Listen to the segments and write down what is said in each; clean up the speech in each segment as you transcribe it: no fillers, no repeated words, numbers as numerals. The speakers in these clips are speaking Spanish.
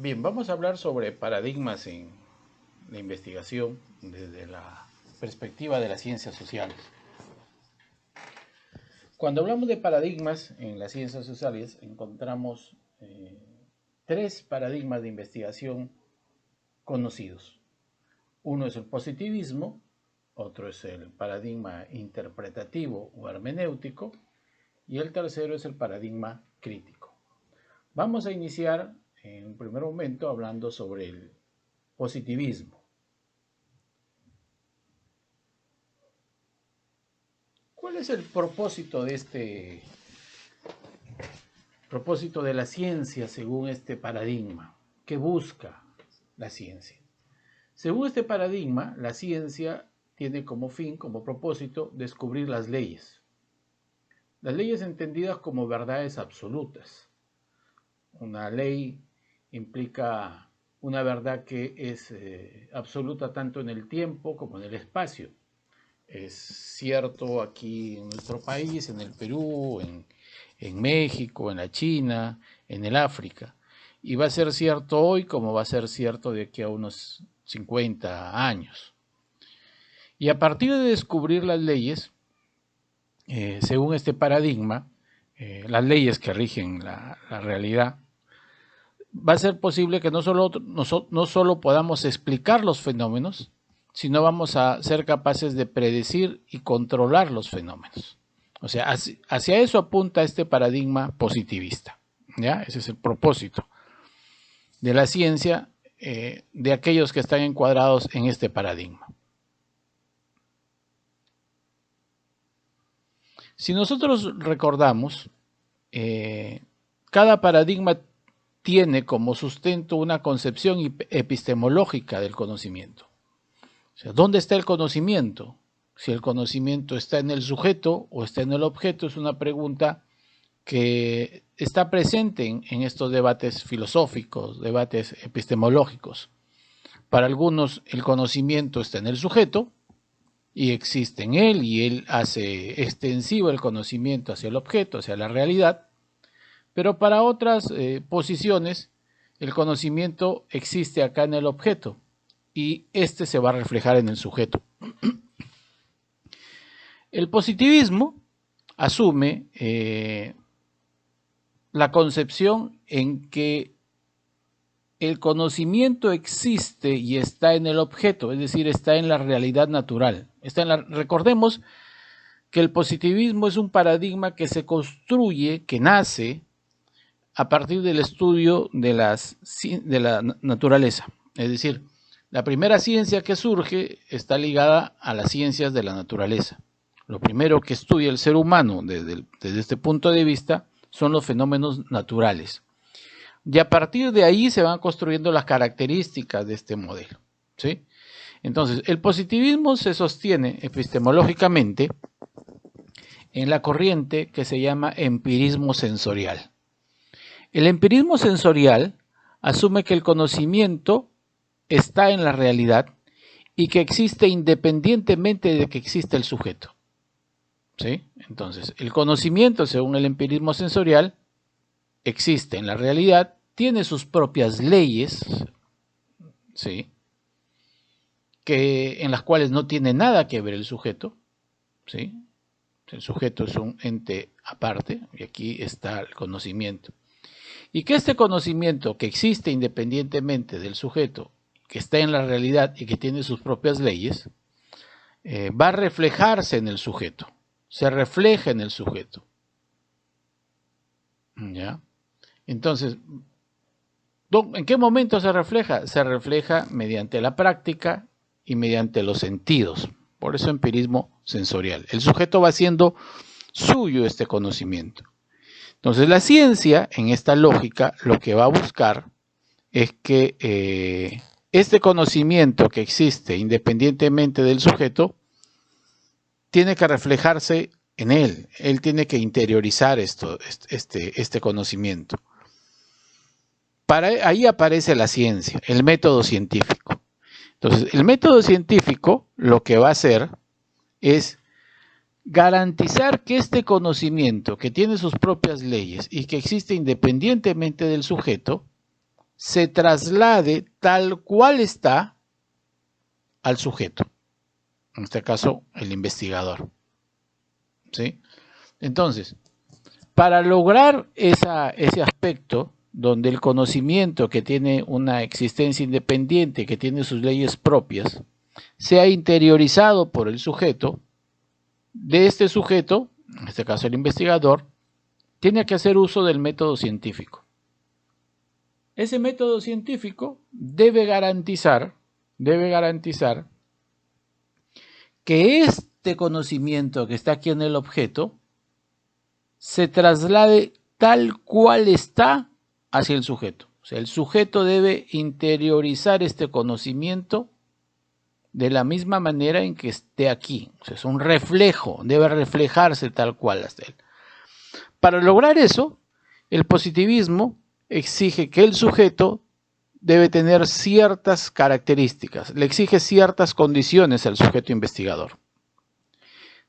Bien, vamos a hablar sobre paradigmas en la investigación desde la perspectiva de las ciencias sociales. Cuando hablamos de paradigmas en las ciencias sociales, encontramos tres paradigmas de investigación conocidos. Uno es el positivismo, otro es el paradigma interpretativo o hermenéutico, y el tercero es el paradigma crítico. Vamos a iniciar en un primer momento hablando sobre el positivismo. ¿Cuál es el propósito de la ciencia según este paradigma? ¿Qué busca la ciencia? Según este paradigma, la ciencia tiene como fin, como propósito, descubrir las leyes. Las leyes entendidas como verdades absolutas. Una ley implica una verdad que es absoluta tanto en el tiempo como en el espacio. Es cierto aquí en nuestro país, en el Perú, en México, en la China, en el África. Y va a ser cierto hoy como va a ser cierto de aquí a unos 50 años. Y a partir de descubrir las leyes, según este paradigma, las leyes que rigen la realidad, va a ser posible que no solo podamos explicar los fenómenos, sino vamos a ser capaces de predecir y controlar los fenómenos. O sea, hacia eso apunta este paradigma positivista. ¿Ya? Ese es el propósito de la ciencia, de aquellos que están encuadrados en este paradigma. Si nosotros recordamos, cada paradigma tiene como sustento una concepción epistemológica del conocimiento. O sea, ¿dónde está el conocimiento? Si el conocimiento está en el sujeto o está en el objeto, es una pregunta que está presente en estos debates filosóficos, debates epistemológicos. Para algunos el conocimiento está en el sujeto y existe en él, y él hace extensivo el conocimiento hacia el objeto, hacia la realidad. Pero para otras posiciones, el conocimiento existe acá en el objeto y este se va a reflejar en el sujeto. El positivismo asume la concepción en que el conocimiento existe y está en el objeto, es decir, está en la realidad natural. Recordemos que el positivismo es un paradigma que se construye, que nace a partir del estudio de la naturaleza. Es decir, la primera ciencia que surge está ligada a las ciencias de la naturaleza. Lo primero que estudia el ser humano desde este punto de vista son los fenómenos naturales. Y a partir de ahí se van construyendo las características de este modelo, ¿sí? Entonces, el positivismo se sostiene epistemológicamente en la corriente que se llama empirismo sensorial. El empirismo sensorial asume que el conocimiento está en la realidad y que existe independientemente de que exista el sujeto. ¿Sí? Entonces, el conocimiento, según el empirismo sensorial, existe en la realidad, tiene sus propias leyes, ¿sí? En las cuales no tiene nada que ver el sujeto, ¿sí? El sujeto es un ente aparte y aquí está el conocimiento. Y que este conocimiento que existe independientemente del sujeto, que está en la realidad y que tiene sus propias leyes, va a reflejarse en el sujeto, se refleja en el sujeto. ¿Ya? Entonces, ¿en qué momento se refleja? Se refleja mediante la práctica y mediante los sentidos. Por eso empirismo sensorial. El sujeto va haciendo suyo este conocimiento. Entonces la ciencia, en esta lógica, lo que va a buscar es que este conocimiento que existe independientemente del sujeto tiene que reflejarse en él. Él tiene que interiorizar este conocimiento. Ahí aparece la ciencia, el método científico. Entonces, el método científico lo que va a hacer es garantizar que este conocimiento, que tiene sus propias leyes y que existe independientemente del sujeto, se traslade tal cual está al sujeto, en este caso el investigador. ¿Sí? Entonces, para lograr ese aspecto donde el conocimiento, que tiene una existencia independiente, que tiene sus leyes propias, sea interiorizado por el sujeto, de este sujeto, en este caso el investigador, tiene que hacer uso del método científico. Ese método científico debe garantizar que este conocimiento que está aquí en el objeto se traslade tal cual está hacia el sujeto. O sea, el sujeto debe interiorizar este conocimiento de la misma manera en que esté aquí. O sea, es un reflejo, debe reflejarse tal cual hasta él. Para lograr eso, el positivismo exige que el sujeto debe tener ciertas características, le exige ciertas condiciones al sujeto investigador.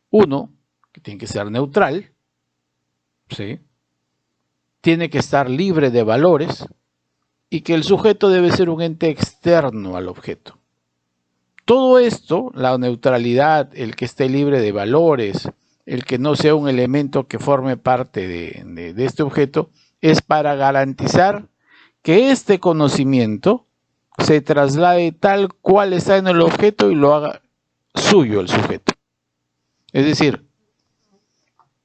Uno, que tiene que ser neutral, ¿sí? Tiene que estar libre de valores y que el sujeto debe ser un ente externo al objeto. Todo esto, la neutralidad, el que esté libre de valores, el que no sea un elemento que forme parte de este objeto, es para garantizar que este conocimiento se traslade tal cual está en el objeto y lo haga suyo el sujeto. Es decir,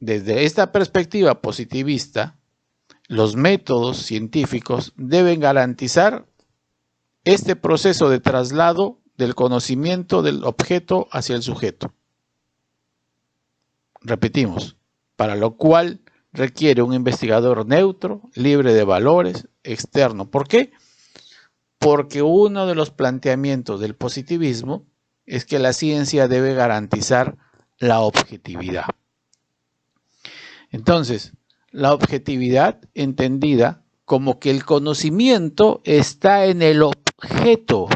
desde esta perspectiva positivista, los métodos científicos deben garantizar este proceso de traslado del conocimiento del objeto hacia el sujeto. Repetimos, para lo cual requiere un investigador neutro, libre de valores, externo. ¿Por qué? Porque uno de los planteamientos del positivismo es que la ciencia debe garantizar la objetividad. Entonces, la objetividad entendida como que el conocimiento está en el objeto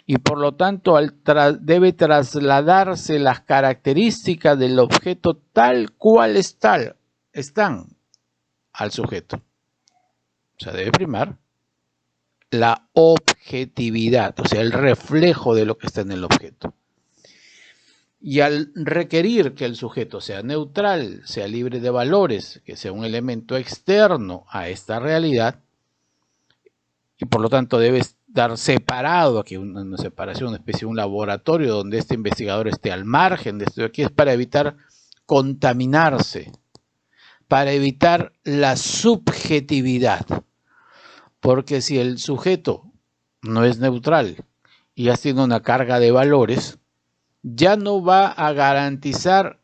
y por lo tanto debe trasladarse las características del objeto tal cual están al sujeto. O sea, debe primar la objetividad, o sea, el reflejo de lo que está en el objeto. Y al requerir que el sujeto sea neutral, sea libre de valores, que sea un elemento externo a esta realidad, y por lo tanto debe estar separado, aquí una separación, una especie de un laboratorio donde este investigador esté al margen de esto de aquí, es para evitar contaminarse, para evitar la subjetividad. Porque si el sujeto no es neutral y ya tiene una carga de valores, ya no va a garantizar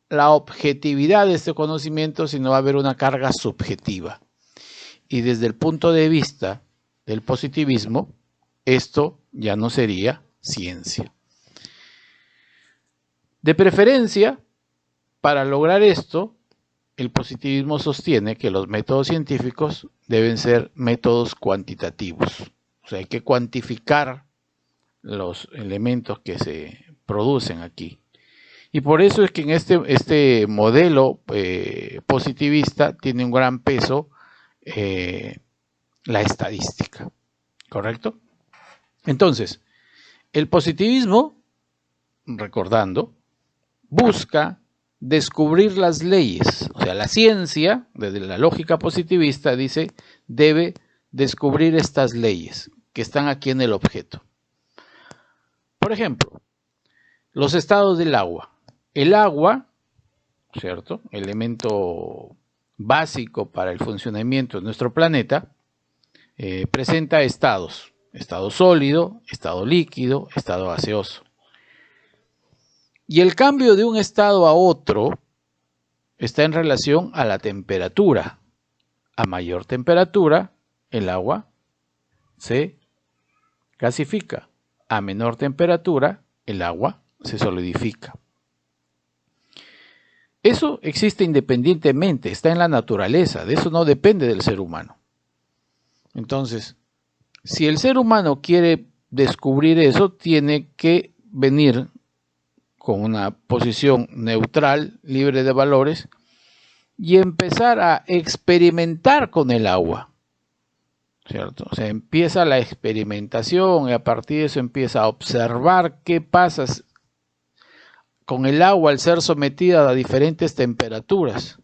la objetividad de este conocimiento, sino va a haber una carga subjetiva. Y desde el punto de vista del positivismo, esto ya no sería ciencia. De preferencia, para lograr esto, el positivismo sostiene que los métodos científicos deben ser métodos cuantitativos. O sea, hay que cuantificar los elementos que se producen aquí. Y por eso es que en este modelo positivista tiene un gran peso la estadística, ¿correcto? Entonces, el positivismo, recordando, busca descubrir las leyes. O sea, la ciencia, desde la lógica positivista, dice, debe descubrir estas leyes que están aquí en el objeto. Por ejemplo, los estados del agua. El agua, ¿cierto?, elemento básico para el funcionamiento de nuestro planeta, presenta estados. Estado sólido, estado líquido, estado gaseoso. Y el cambio de un estado a otro está en relación a la temperatura. A mayor temperatura, el agua se gasifica. A menor temperatura, el agua se solidifica. Eso existe independientemente, está en la naturaleza, de eso no depende del ser humano. Entonces, si el ser humano quiere descubrir eso, tiene que venir con una posición neutral, libre de valores, y empezar a experimentar con el agua. ¿cierto? O sea, empieza la experimentación y a partir de eso empieza a observar qué pasa con el agua al ser sometida a diferentes temperaturas.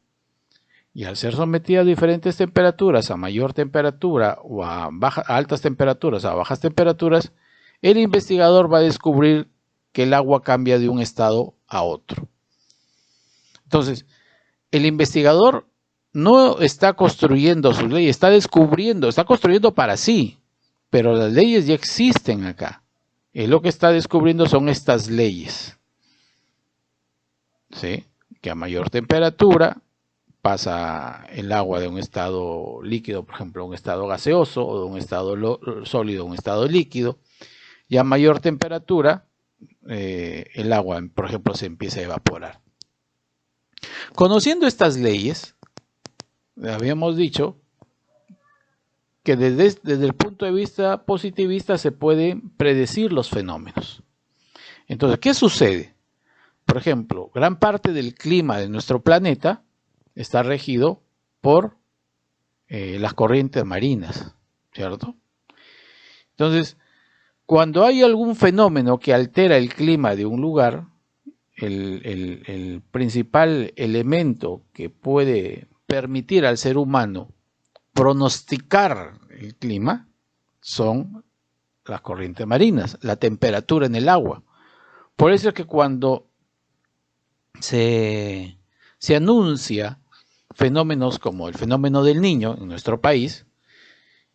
Y al ser sometida a diferentes temperaturas, a mayor temperatura o a altas temperaturas, a bajas temperaturas, el investigador va a descubrir que el agua cambia de un estado a otro. Entonces, el investigador no está construyendo sus leyes, está descubriendo, está construyendo para sí, pero las leyes ya existen acá. Y lo que está descubriendo son estas leyes, ¿sí? Que a mayor temperatura pasa el agua de un estado líquido, por ejemplo, a un estado gaseoso, o de un estado sólido a un estado líquido, y a mayor temperatura el agua, por ejemplo, se empieza a evaporar. Conociendo estas leyes, habíamos dicho que desde el punto de vista positivista se pueden predecir los fenómenos. Entonces, ¿qué sucede? Por ejemplo, gran parte del clima de nuestro planeta está regido por las corrientes marinas, ¿cierto? Entonces, cuando hay algún fenómeno que altera el clima de un lugar, el principal elemento que puede permitir al ser humano pronosticar el clima son las corrientes marinas, la temperatura en el agua. Por eso es que cuando se anuncia fenómenos como el fenómeno del Niño en nuestro país,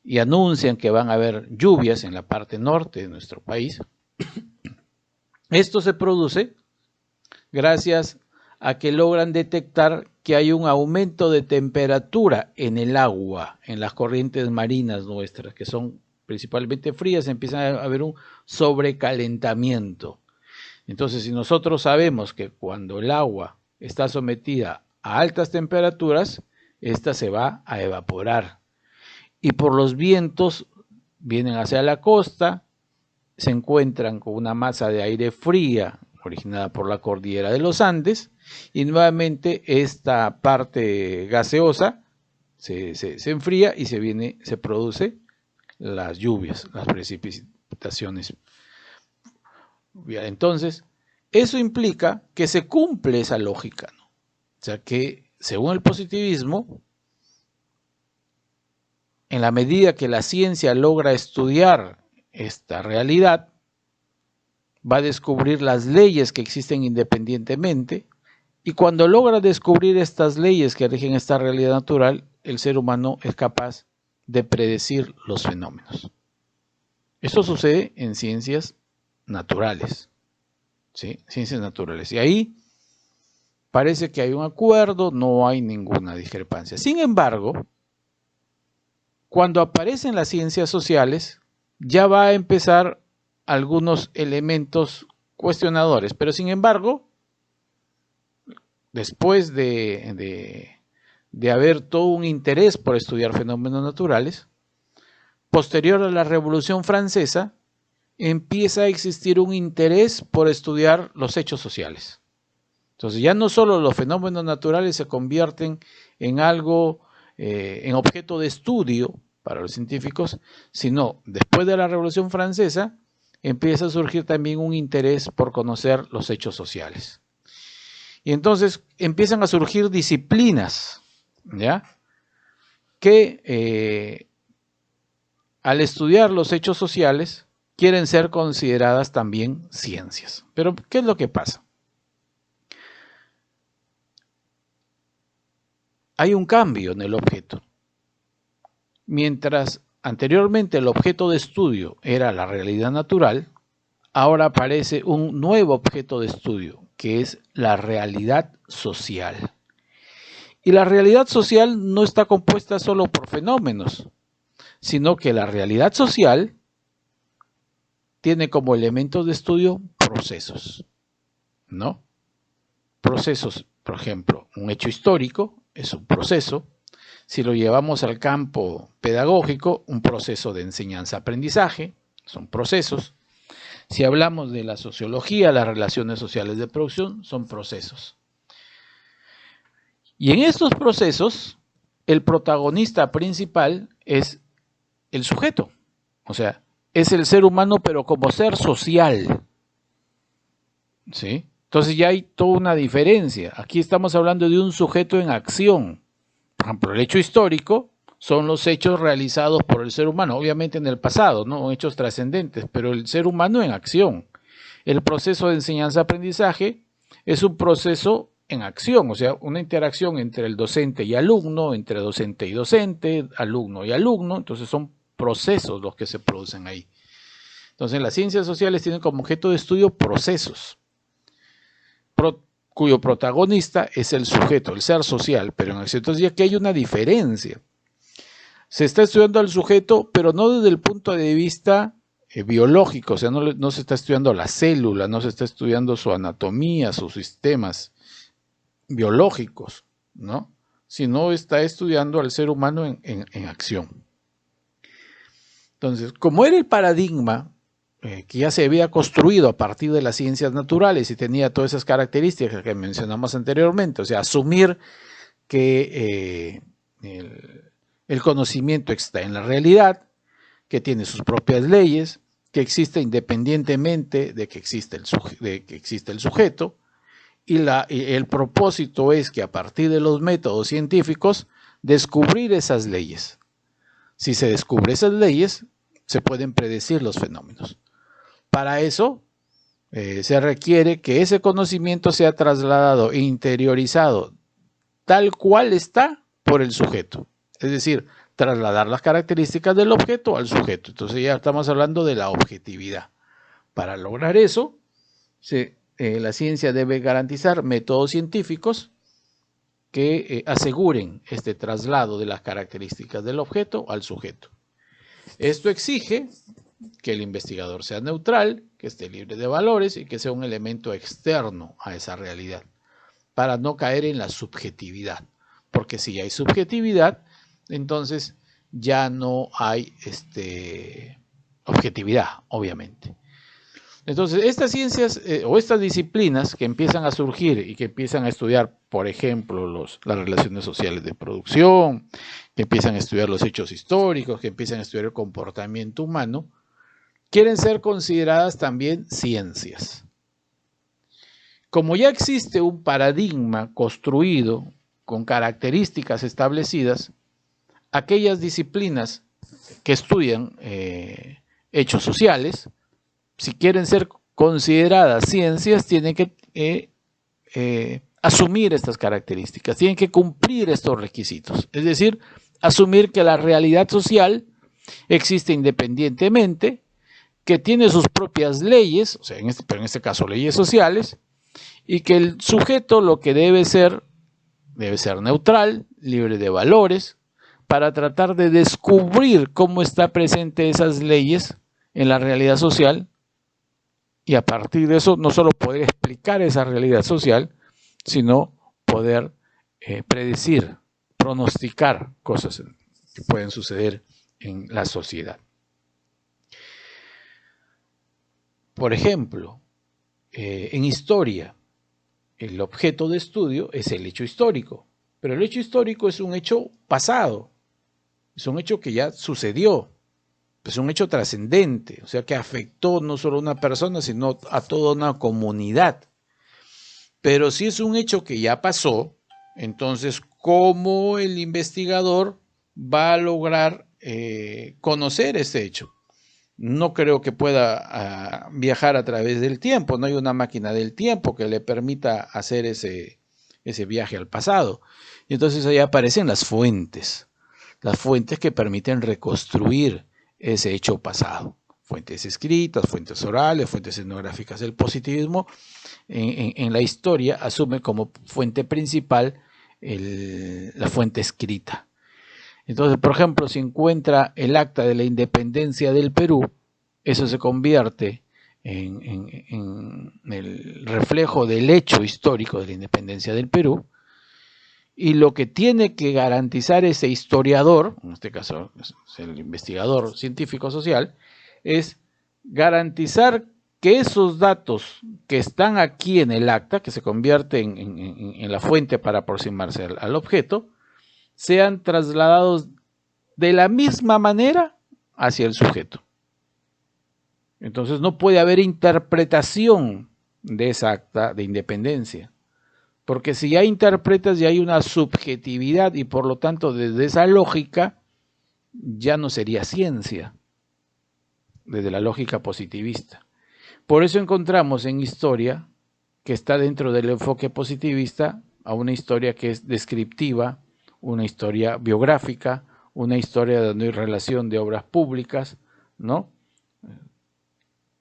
y anuncian que van a haber lluvias en la parte norte de nuestro país, esto se produce gracias a que logran detectar que hay un aumento de temperatura en el agua, en las corrientes marinas nuestras, que son principalmente frías, empieza a haber un sobrecalentamiento. Entonces, si nosotros sabemos que cuando el agua está sometida a altas temperaturas, esta se va a evaporar. Y por los vientos vienen hacia la costa, se encuentran con una masa de aire fría originada por la cordillera de los Andes, y nuevamente esta parte gaseosa se enfría y se produce las lluvias, las precipitaciones. Entonces, eso implica que se cumple esa lógica, ¿no? O sea que, según el positivismo, en la medida que la ciencia logra estudiar esta realidad, va a descubrir las leyes que existen independientemente, y cuando logra descubrir estas leyes que rigen esta realidad natural, el ser humano es capaz de predecir los fenómenos. Esto sucede en ciencias naturales, ¿sí? Ciencias naturales. Y ahí parece que hay un acuerdo, no hay ninguna discrepancia. Sin embargo, cuando aparecen las ciencias sociales, ya va a empezar algunos elementos cuestionadores, pero sin embargo, después de haber todo un interés por estudiar fenómenos naturales, posterior a la Revolución Francesa, empieza a existir un interés por estudiar los hechos sociales. Entonces ya no solo los fenómenos naturales se convierten en algo, en objeto de estudio para los científicos, sino después de la Revolución Francesa empieza a surgir también un interés por conocer los hechos sociales. Y entonces empiezan a surgir disciplinas, ¿ya? Que al estudiar los hechos sociales quieren ser consideradas también ciencias. Pero, ¿qué es lo que pasa? Hay un cambio en el objeto. Mientras anteriormente el objeto de estudio era la realidad natural, ahora aparece un nuevo objeto de estudio, que es la realidad social. Y la realidad social no está compuesta solo por fenómenos, sino que la realidad social tiene como elementos de estudio procesos, ¿no? Procesos, por ejemplo, un hecho histórico es un proceso. Si lo llevamos al campo pedagógico, un proceso de enseñanza-aprendizaje, son procesos. Si hablamos de la sociología, las relaciones sociales de producción, son procesos. Y en estos procesos, el protagonista principal es el sujeto. O sea, es el ser humano pero como ser social. ¿Sí? Entonces ya hay toda una diferencia. Aquí estamos hablando de un sujeto en acción. Por ejemplo, el hecho histórico son los hechos realizados por el ser humano, obviamente en el pasado, ¿no? Hechos trascendentes, pero el ser humano en acción. El proceso de enseñanza-aprendizaje es un proceso en acción, o sea, una interacción entre el docente y alumno, entre docente y docente, alumno y alumno, entonces son procesos los que se producen ahí. Entonces las ciencias sociales tienen como objeto de estudio procesos, cuyo protagonista es el sujeto, el ser social, pero en acción. Entonces ya que hay una diferencia. Se está estudiando al sujeto, pero no desde el punto de vista biológico, o sea, no se está estudiando la célula, no se está estudiando su anatomía, sus sistemas biológicos, ¿no? Sino está estudiando al ser humano en acción. Entonces, como era el paradigma que ya se había construido a partir de las ciencias naturales y tenía todas esas características que mencionamos anteriormente, o sea, asumir que el conocimiento está en la realidad, que tiene sus propias leyes, que existe independientemente de que existe el sujeto, y el propósito es que a partir de los métodos científicos descubrir esas leyes. Si se descubren esas leyes, se pueden predecir los fenómenos. Para eso se requiere que ese conocimiento sea trasladado e interiorizado tal cual está por el sujeto. Es decir, trasladar las características del objeto al sujeto. Entonces ya estamos hablando de la objetividad. Para lograr eso, la ciencia debe garantizar métodos científicos que aseguren este traslado de las características del objeto al sujeto. Esto exige que el investigador sea neutral, que esté libre de valores y que sea un elemento externo a esa realidad, para no caer en la subjetividad. Porque si hay subjetividad, entonces ya no hay objetividad, obviamente. Entonces, estas ciencias o estas disciplinas que empiezan a surgir y que empiezan a estudiar, por ejemplo, las relaciones sociales de producción, que empiezan a estudiar los hechos históricos, que empiezan a estudiar el comportamiento humano, quieren ser consideradas también ciencias. Como ya existe un paradigma construido con características establecidas, aquellas disciplinas que estudian hechos sociales, si quieren ser consideradas ciencias, tienen que asumir estas características, tienen que cumplir estos requisitos. Es decir, asumir que la realidad social existe independientemente, que tiene sus propias leyes, o sea, pero en este caso leyes sociales, y que el sujeto lo que debe ser neutral, libre de valores, para tratar de descubrir cómo está presente esas leyes en la realidad social, y a partir de eso no solo poder explicar esa realidad social, sino poder predecir, pronosticar cosas que pueden suceder en la sociedad. Por ejemplo, en historia, el objeto de estudio es el hecho histórico, pero el hecho histórico es un hecho pasado, es un hecho que ya sucedió, es un hecho trascendente, o sea que afectó no solo a una persona, sino a toda una comunidad. Pero si es un hecho que ya pasó, entonces, ¿cómo el investigador va a lograr conocer ese hecho? No creo que pueda viajar a través del tiempo, no hay una máquina del tiempo que le permita hacer ese viaje al pasado. Y entonces ahí aparecen las fuentes que permiten reconstruir ese hecho pasado. Fuentes escritas, fuentes orales, fuentes etnográficas. El positivismo en la historia asume como fuente principal la fuente escrita. Entonces, por ejemplo, si encuentra el acta de la independencia del Perú, eso se convierte en el reflejo del hecho histórico de la independencia del Perú, y lo que tiene que garantizar ese historiador, en este caso es el investigador científico social, es garantizar que esos datos que están aquí en el acta, que se convierte en la fuente para aproximarse al objeto, sean trasladados de la misma manera hacia el sujeto. Entonces no puede haber interpretación de esa acta de independencia, porque si ya interpretas ya hay una subjetividad y por lo tanto desde esa lógica ya no sería ciencia, desde la lógica positivista. Por eso encontramos en historia, que está dentro del enfoque positivista, a una historia que es descriptiva, una historia biográfica, una historia donde hay relación de obras públicas, ¿no?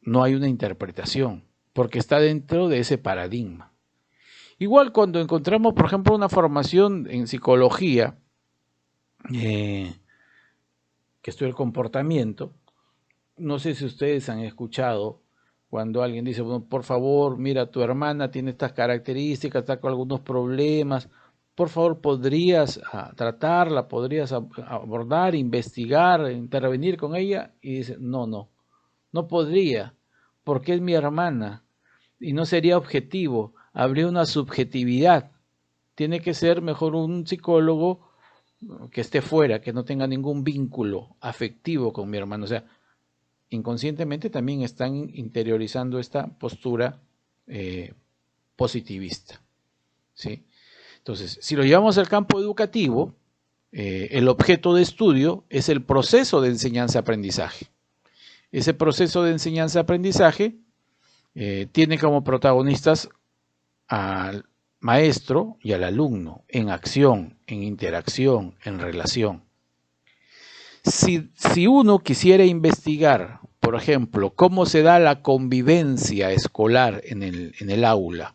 No hay una interpretación, porque está dentro de ese paradigma. Igual cuando encontramos, por ejemplo, una formación en psicología, que estudia el comportamiento, no sé si ustedes han escuchado cuando alguien dice, bueno, por favor, mira, tu hermana tiene estas características, está con algunos problemas, por favor, podrías tratarla, podrías abordar, investigar, intervenir con ella, y dice, no podría, porque es mi hermana, y no sería objetivo, habría una subjetividad, tiene que ser mejor un psicólogo que esté fuera, que no tenga ningún vínculo afectivo con mi hermano, o sea, inconscientemente también están interiorizando esta postura positivista, ¿sí? Entonces, si lo llevamos al campo educativo, el objeto de estudio es el proceso de enseñanza-aprendizaje. Ese proceso de enseñanza-aprendizaje tiene como protagonistas al maestro y al alumno en acción, en interacción, en relación. Si uno quisiera investigar, por ejemplo, cómo se da la convivencia escolar en el aula,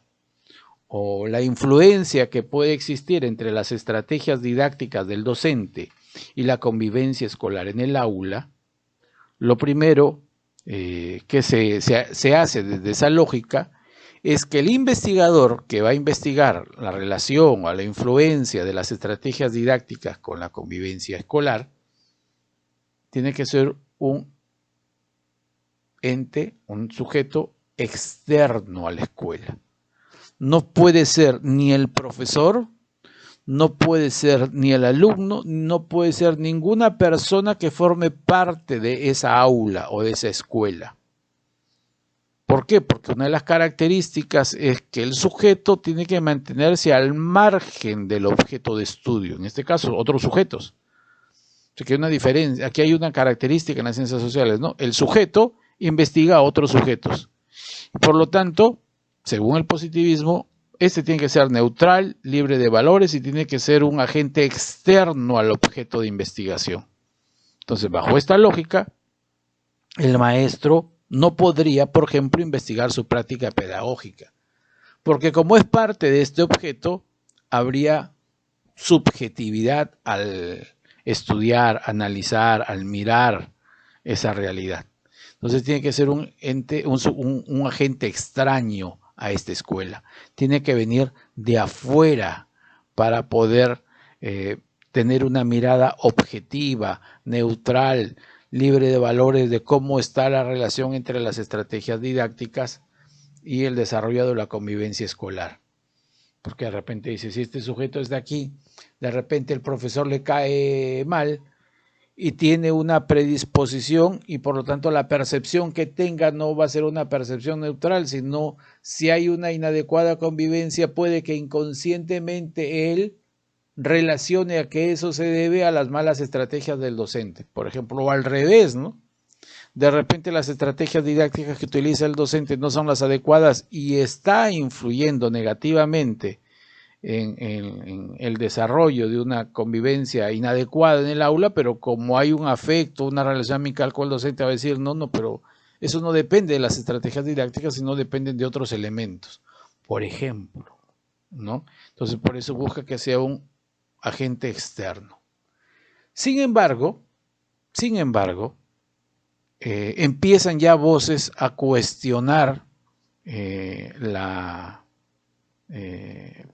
o la influencia que puede existir entre las estrategias didácticas del docente y la convivencia escolar en el aula, lo primero que se hace desde esa lógica es que el investigador que va a investigar la relación o la influencia de las estrategias didácticas con la convivencia escolar tiene que ser un ente, un sujeto externo a la escuela. No puede ser ni el profesor, no puede ser ni el alumno, no puede ser ninguna persona que forme parte de esa aula o de esa escuela. ¿Por qué? Porque una de las características es que el sujeto tiene que mantenerse al margen del objeto de estudio, en este caso otros sujetos. Aquí hay una diferencia, aquí hay una característica en las ciencias sociales, ¿no? El sujeto investiga a otros sujetos. Por lo tanto, según el positivismo, este tiene que ser neutral, libre de valores y tiene que ser un agente externo al objeto de investigación. Entonces, bajo esta lógica, el maestro no podría, por ejemplo, investigar su práctica pedagógica, porque como es parte de este objeto, habría subjetividad al estudiar, analizar, al mirar esa realidad. Entonces tiene que ser un ente, un agente extraño a esta escuela. Tiene que venir de afuera para poder tener una mirada objetiva, neutral, libre de valores de cómo está la relación entre las estrategias didácticas y el desarrollo de la convivencia escolar. Porque de repente dice, si este sujeto es de aquí, de repente el profesor le cae mal y tiene una predisposición y por lo tanto la percepción que tenga no va a ser una percepción neutral, sino si hay una inadecuada convivencia puede que inconscientemente él relacione a que eso se debe a las malas estrategias del docente, por ejemplo, o al revés, ¿no? De repente las estrategias didácticas que utiliza el docente no son las adecuadas y está influyendo negativamente en el desarrollo de una convivencia inadecuada en el aula, pero como hay un afecto, una relación amical con el docente va a decir, no, pero eso no depende de las estrategias didácticas, sino dependen de otros elementos, por ejemplo, ¿no? Entonces por eso busca que sea un agente externo. Sin embargo, empiezan ya voces a cuestionar la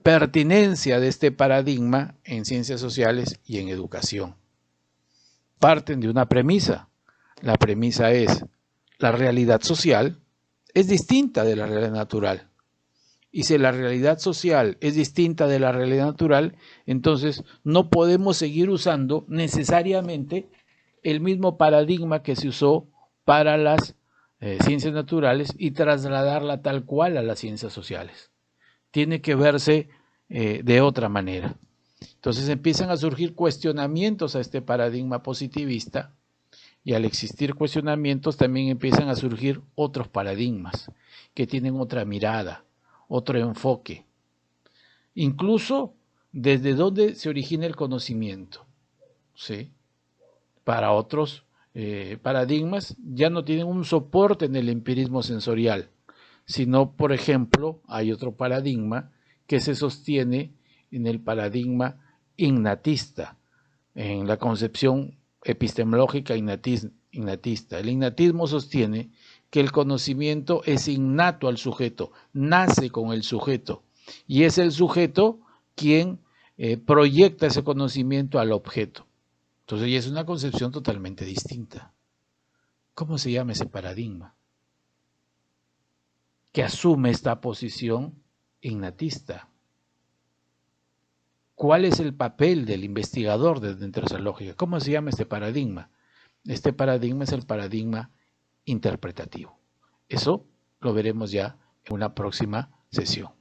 pertinencia de este paradigma en ciencias sociales y en educación. Parten de una premisa. La premisa es, la realidad social es distinta de la realidad natural. Y si la realidad social es distinta de la realidad natural, entonces no podemos seguir usando necesariamente el mismo paradigma que se usó para las ciencias naturales y trasladarla tal cual a las ciencias sociales. Tiene que verse de otra manera. Entonces empiezan a surgir cuestionamientos a este paradigma positivista, y al existir cuestionamientos también empiezan a surgir otros paradigmas que tienen otra mirada, otro enfoque. Incluso desde dónde se origina el conocimiento. ¿Sí? Para otros paradigmas ya no tienen un soporte en el empirismo sensorial, sino, por ejemplo, hay otro paradigma que se sostiene en el paradigma innatista, en la concepción epistemológica innatista. El innatismo sostiene que el conocimiento es innato al sujeto, nace con el sujeto, y es el sujeto quien proyecta ese conocimiento al objeto. Entonces ya es una concepción totalmente distinta. ¿Cómo se llama ese paradigma? Que asume esta posición innatista. ¿Cuál es el papel del investigador dentro de esa lógica? ¿Cómo se llama este paradigma? Este paradigma es el paradigma interpretativo. Eso lo veremos ya en una próxima sesión.